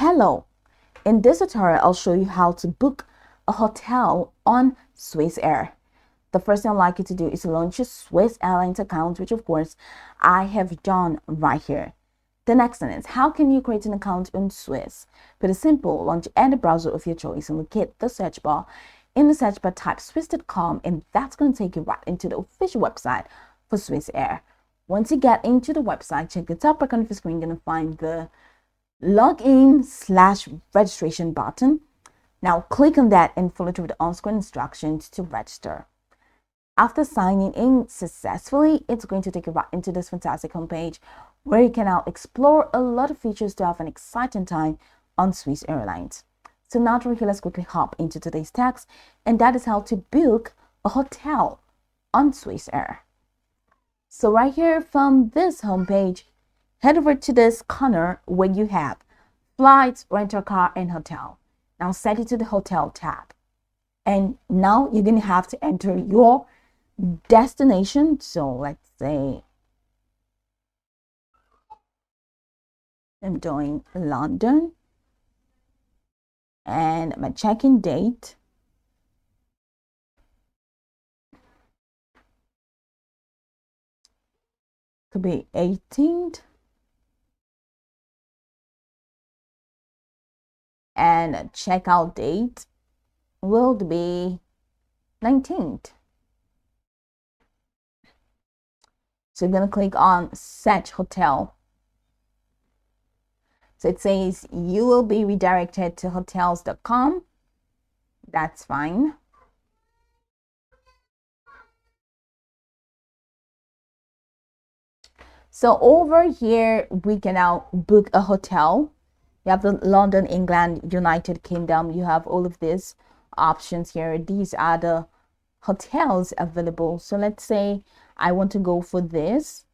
Hello, in this tutorial I'll show you how to book a hotel on Swiss Air. The first thing I'd like you to do is to launch your Swiss Airlines account, which of course I have done right here. The next thing is, how can you create an account on Swiss? Pretty simple. Launch any browser of your choice and locate the search bar. In the search bar, type swiss.com and that's going to take you right into the official website for Swiss Air. Once you get into the website, check the top right corner of your screen, you're going to find the login/registration button. Now click on that and follow through the on-screen instructions to register. After signing in successfully, it's going to take you right into this fantastic homepage where you can now explore a lot of features to have an exciting time on Swiss Airlines. So now let's quickly hop into today's text, and that is how to book a hotel on Swiss Air. So right here from this homepage, head over to this corner where you have flights, rental car, and hotel. Now set it to the hotel tab. And now you're going to have to enter your destination. So let's say I'm doing London. And my check-in date. Could be 18th. And checkout date will be 19th. So I'm going to click on Set Hotel. So it says you will be redirected to hotels.com. That's fine. So over here, we can now book a hotel. You have the London, England, United Kingdom. You have all of these options here. These are the hotels available. So let's say I want to go for this.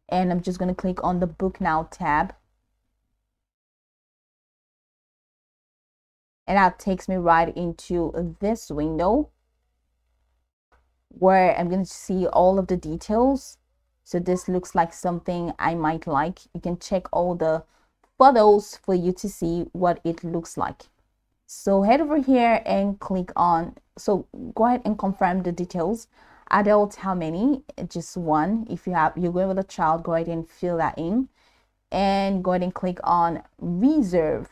And I'm just going to click on the Book Now tab. And that takes me right into this window where I'm going to see all of the details. So this looks like something I might like. You can check all the photos for you to see what it looks like. So head over here and click on, so go ahead and confirm the details. Adults, how many? Just one. If you're going with a child, go ahead and fill that in and go ahead and click on reserve.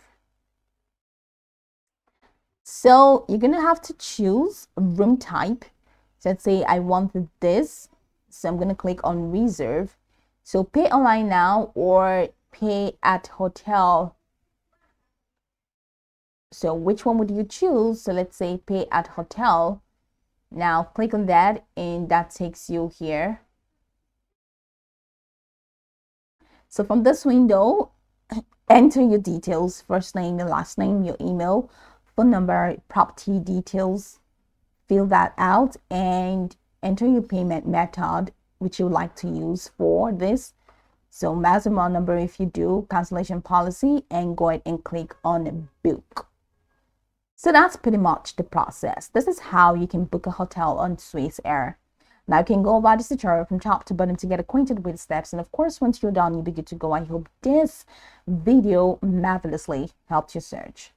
So you're gonna have to choose room type. So let's say I want this, so I'm gonna click on reserve. So pay online now or pay at hotel. So which one would you choose? So let's say pay at hotel. Now click on that and that takes you here. So from this window, enter your details, first name, your last name, your email, phone number, property details, fill that out and enter your payment method which you would like to use for this. So maximum number if you do, cancellation policy, and go ahead and click on book. So that's pretty much the process. This is how you can book a hotel on Swiss Air. Now you can go about this tutorial from top to bottom to get acquainted with the steps. And of course, once you're done, you'll be good to go. I hope this video marvelously helped your search.